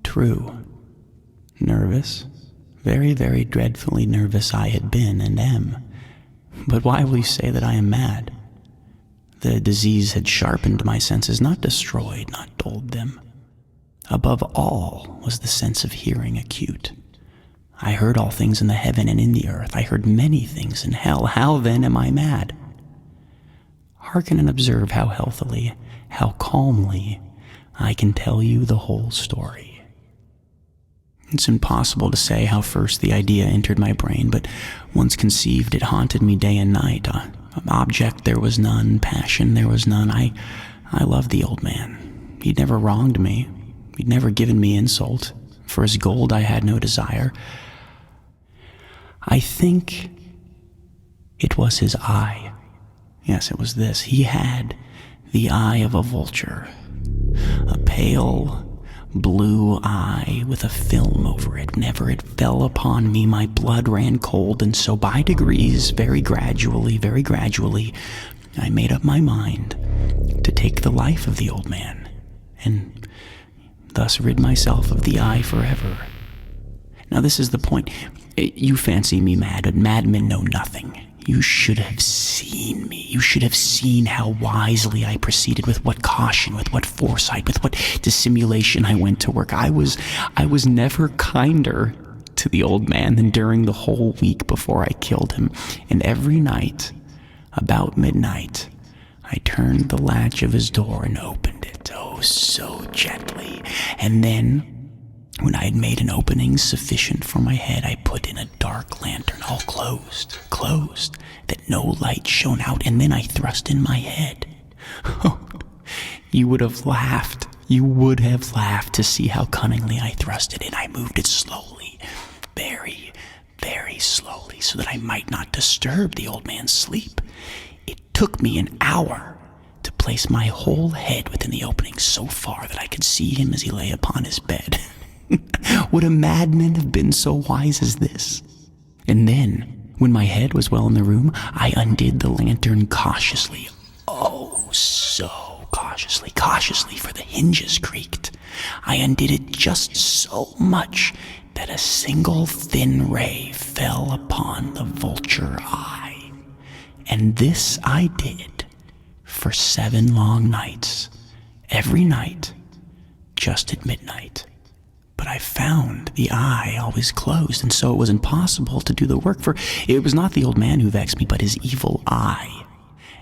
True. Nervous, very, very dreadfully nervous I had been and am. But why will you say that I am mad? The disease had sharpened my senses, not destroyed, not dulled them. Above all was the sense of hearing acute. I heard all things in the heaven and in the earth. I heard many things in hell. How then am I mad? Hearken and observe how healthily, how calmly I can tell you the whole story. It's impossible to say how first the idea entered my brain, but once conceived, it haunted me day and night. Object there was none, passion there was none. I loved the old man. He'd never wronged me. He'd never given me insult. For his gold I had no desire. I think it was his eye. Yes, it was this. He had the eye of a vulture, a pale blue eye with a film over it. Whenever it fell upon me, my blood ran cold, and so by degrees, very gradually, I made up my mind to take the life of the old man, and thus rid myself of the eye forever. Now this is the point. You fancy me mad, but madmen know nothing. You should have seen me. You should have seen how wisely I proceeded, with what caution, with what foresight, with what dissimulation I went to work. I was never kinder to the old man than during the whole week before I killed him. And every night, about midnight, I turned the latch of his door and opened it, oh, so gently. And then, when I had made an opening sufficient for my head, I put in a dark lantern, all closed, that no light shone out, and then I thrust in my head. Oh, you would have laughed to see how cunningly I thrust it in. I moved it slowly, very, very slowly, so that I might not disturb the old man's sleep. It took me an hour to place my whole head within the opening so far that I could see him as he lay upon his bed. Would a madman have been so wise as this? And then, when my head was well in the room, I undid the lantern cautiously. Oh, so cautiously, for the hinges creaked. I undid it just so much that a single thin ray fell upon the vulture eye. And this I did for 7 long nights, every night, just at midnight. But I found the eye always closed, and so it was impossible to do the work, for it was not the old man who vexed me, but his evil eye.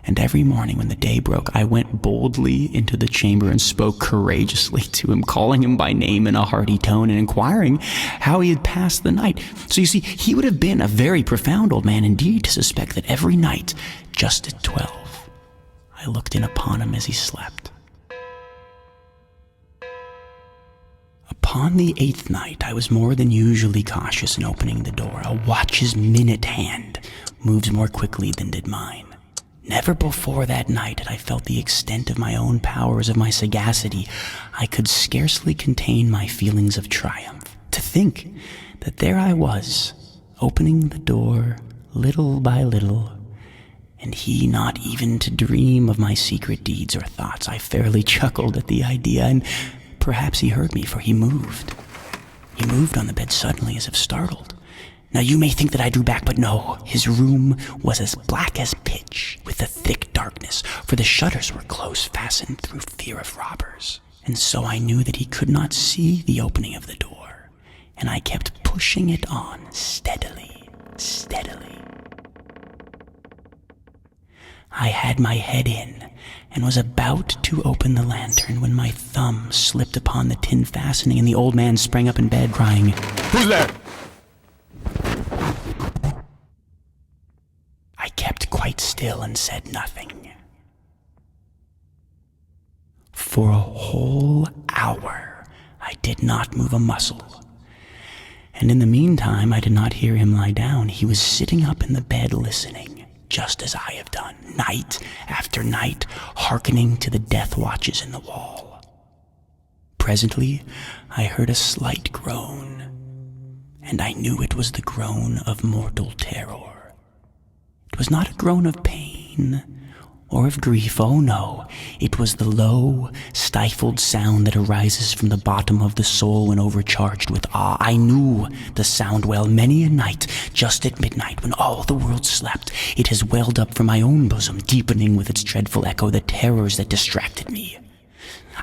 And every morning when the day broke, I went boldly into the chamber and spoke courageously to him, calling him by name in a hearty tone and inquiring how he had passed the night. So you see, he would have been a very profound old man indeed to suspect that every night, just at 12, I looked in upon him as he slept. Upon the 8th night, I was more than usually cautious in opening the door. A watch's minute hand moves more quickly than did mine. Never before that night had I felt the extent of my own powers, of my sagacity. I could scarcely contain my feelings of triumph. To think that there I was, opening the door little by little, and he not even to dream of my secret deeds or thoughts. I fairly chuckled at the idea, and perhaps he heard me, for he moved. He moved on the bed suddenly, as if startled. Now you may think that I drew back, but no. His room was as black as pitch, with a thick darkness, for the shutters were close fastened through fear of robbers. And so I knew that he could not see the opening of the door, and I kept pushing it on steadily, steadily. I had my head in, and was about to open the lantern when my thumb slipped upon the tin fastening, and the old man sprang up in bed, crying, "Who's there?" I kept quite still and said nothing. For a whole hour, I did not move a muscle. And in the meantime, I did not hear him lie down. He was sitting up in the bed listening, just as I have done, night after night, hearkening to the death watches in the wall. Presently, I heard a slight groan, and I knew it was the groan of mortal terror. It was not a groan of pain or of grief, oh no. It was the low, stifled sound that arises from the bottom of the soul when overcharged with awe. I knew the sound well. Many a night, just at midnight, when all the world slept, it has welled up from my own bosom, deepening with its dreadful echo the terrors that distracted me.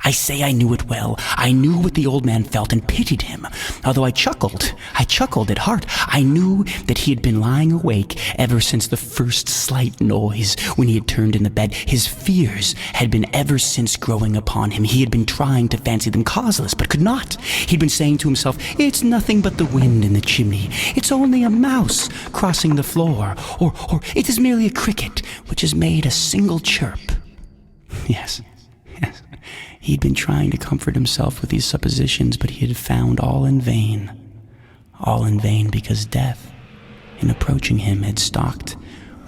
I say I knew it well. I knew what the old man felt and pitied him. Although I chuckled at heart. I knew that he had been lying awake ever since the first slight noise when he had turned in the bed. His fears had been ever since growing upon him. He had been trying to fancy them causeless, but could not. He'd been saying to himself, "It's nothing but the wind in the chimney. It's only a mouse crossing the floor. Or it is merely a cricket which has made a single chirp." Yes. He'd been trying to comfort himself with these suppositions, but he had found all in vain. All in vain, because death, in approaching him, had stalked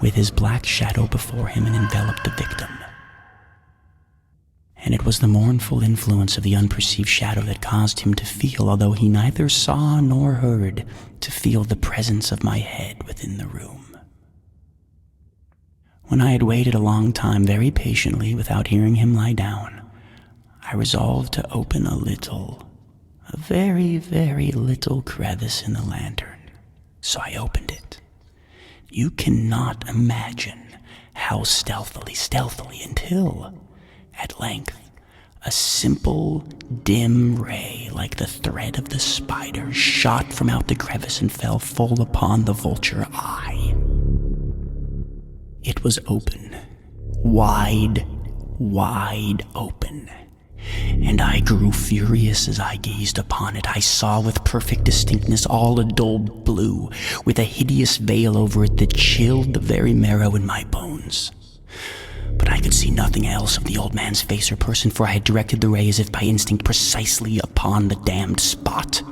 with his black shadow before him and enveloped the victim. And it was the mournful influence of the unperceived shadow that caused him to feel, although he neither saw nor heard, to feel the presence of my head within the room. When I had waited a long time very patiently without hearing him lie down, I resolved to open a very, very little crevice in the lantern. So I opened it. You cannot imagine how stealthily, until, at length, a simple, dim ray, like the thread of the spider, shot from out the crevice and fell full upon the vulture eye. It was open, wide open. And I grew furious as I gazed upon it. I saw with perfect distinctness all a dull blue, with a hideous veil over it that chilled the very marrow in my bones. But I could see nothing else of the old man's face or person, for I had directed the ray as if by instinct precisely upon the damned spot.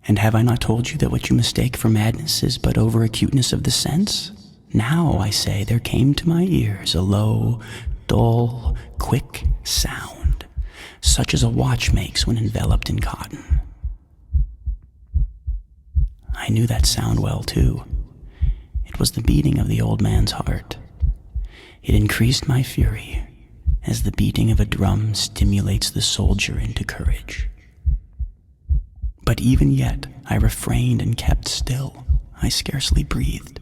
And have I not told you that what you mistake for madness is but over-acuteness of the sense? Now, I say, there came to my ears a low, dull, quick sound, such as a watch makes when enveloped in cotton. I knew that sound well, too. It was the beating of the old man's heart. It increased my fury, as the beating of a drum stimulates the soldier into courage. But even yet, I refrained and kept still. I scarcely breathed.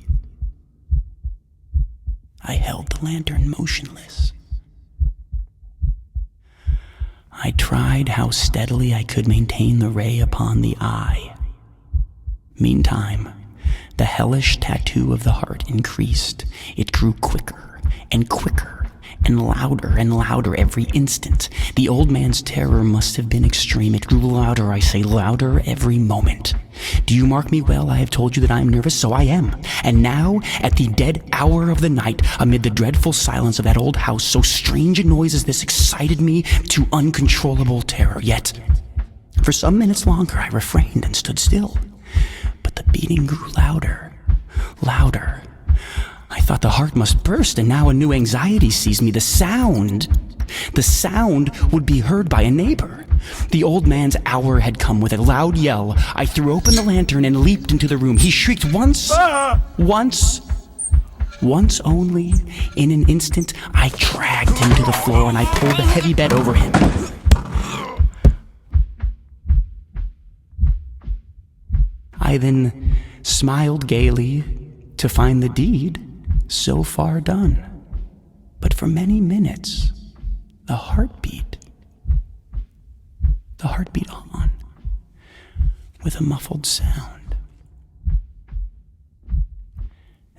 I held the lantern motionless. I tried how steadily I could maintain the ray upon the eye. Meantime, the hellish tattoo of the heart increased. It grew quicker and quicker and louder every instant. The old man's terror must have been extreme. It grew louder, I say, louder every moment. Do you mark me well? I have told you that I am nervous, so I am. And now, at the dead hour of the night, amid the dreadful silence of that old house, so strange a noise as this excited me to uncontrollable terror. Yet, for some minutes longer, I refrained and stood still. But the beating grew louder. I thought the heart must burst, and now a new anxiety seized me. The sound would be heard by a neighbor. The old man's hour had come. With a loud yell, I threw open the lantern and leaped into the room. He shrieked once, Once only, in an instant, I dragged him to the floor and I pulled the heavy bed over him. I then smiled gaily to find the deed so far done. But for many minutes, the heartbeat on, with a muffled sound.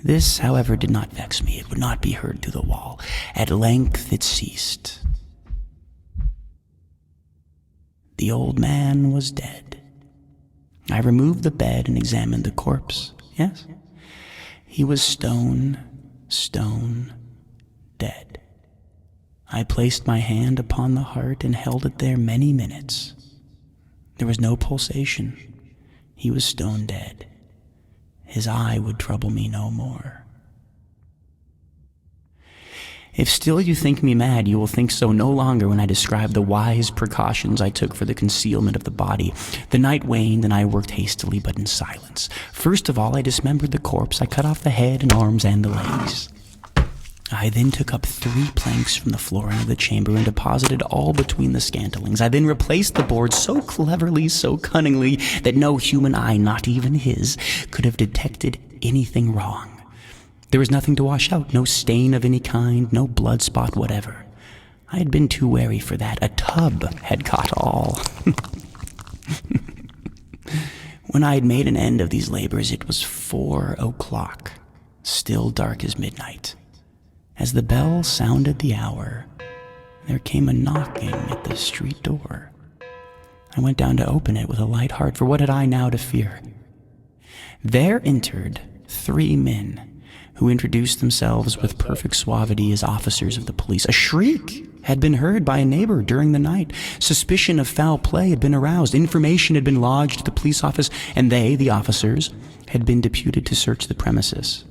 This, however, did not vex me. It would not be heard through the wall. At length it ceased. The old man was dead. I removed the bed and examined the corpse. Yes, he was stone dead. I placed my hand upon the heart and held it there many minutes. There was no pulsation. He was stone dead. His eye would trouble me no more. If still you think me mad, you will think so no longer when I describe the wise precautions I took for the concealment of the body. The night waned, and I worked hastily but in silence. First of all, I dismembered the corpse. I cut off the head and arms and the legs. I then took up 3 planks from the flooring of the chamber and deposited all between the scantlings. I then replaced the boards so cleverly, so cunningly, that no human eye, not even his, could have detected anything wrong. There was nothing to wash out, no stain of any kind, no blood spot whatever. I had been too wary for that. A tub had caught all. When I had made an end of these labors, it was 4 o'clock, still dark as midnight. As the bell sounded the hour, there came a knocking at the street door. I went down to open it with a light heart, for what had I now to fear? There entered 3 men, who introduced themselves with perfect suavity as officers of the police. A shriek had been heard by a neighbor during the night. Suspicion of foul play had been aroused. Information had been lodged at the police office, and they, the officers, had been deputed to search the premises.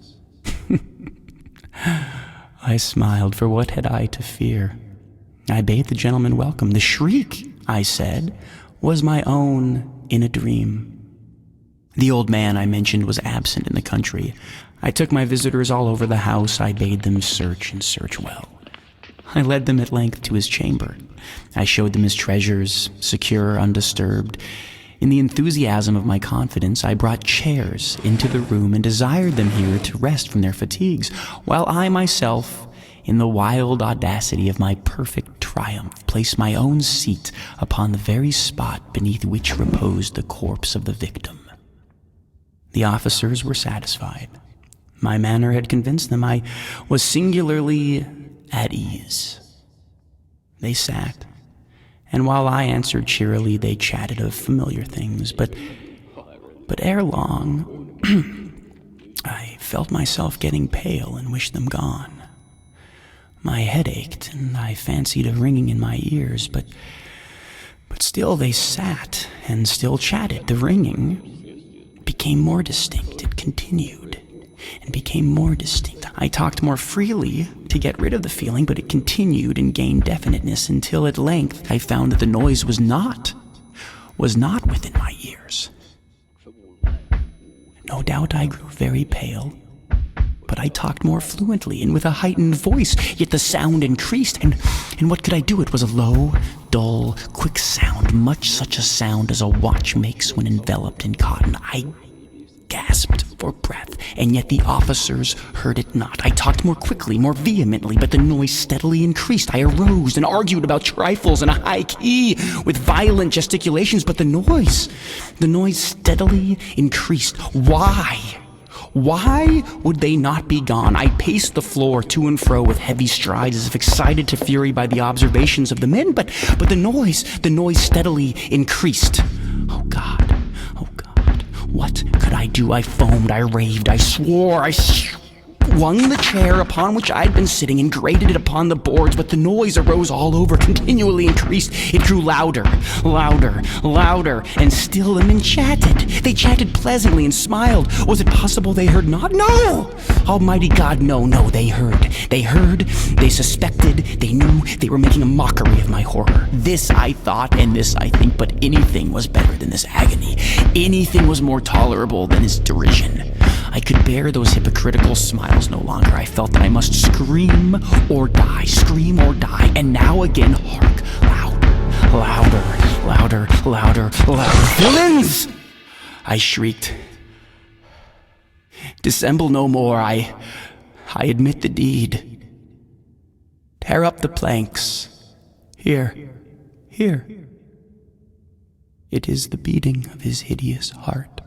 I smiled, for what had I to fear? I bade the gentleman welcome. The shriek, I said, was my own in a dream. The old man I mentioned was absent in the country. I took my visitors all over the house. I bade them search and search well. I led them at length to his chamber. I showed them his treasures, secure, undisturbed. In the enthusiasm of my confidence, I brought chairs into the room and desired them here to rest from their fatigues, while I myself, in the wild audacity of my perfect triumph, placed my own seat upon the very spot beneath which reposed the corpse of the victim. The officers were satisfied. My manner had convinced them. I was singularly at ease. They sat, and while I answered cheerily, they chatted of familiar things, but ere long, I felt myself getting pale and wished them gone. My head ached, and I fancied a ringing in my ears, but still they sat and still chatted. The ringing became more distinct. It continued and became more distinct. I talked more freely to get rid of the feeling, but it continued and gained definiteness until at length I found that the noise was not within my ears. No doubt I grew very pale, but I talked more fluently and with a heightened voice, yet the sound increased, and what could I do? It was a low, dull, quick sound, much such a sound as a watch makes when enveloped in cotton. I gasped for breath, and yet the officers heard it not. I talked more quickly, more vehemently, but the noise steadily increased. I arose and argued about trifles in a high key with violent gesticulations, but the noise steadily increased. Why would they not be gone? I paced the floor to and fro with heavy strides, as if excited to fury by the observations of the men, but the noise steadily increased. Oh God. What could I do? I foamed, I raved, I swore, I swung the chair upon which I had been sitting and grated it upon the boards, but the noise arose all over, continually increased. It grew louder, and still the men chatted. They chatted pleasantly and smiled. Was it possible they heard not? No! Almighty God, no, they heard. They suspected, they knew, they were making a mockery of my horror. This I thought, and this I think, but anything was better than this agony. Anything was more tolerable than this derision. I could bear those hypocritical smiles no longer. I felt that I must scream or die, and now again, hark, louder, louder. Villains! I shrieked. Dissemble no more, I admit the deed. Tear up the planks. Here. It is the beating of his hideous heart.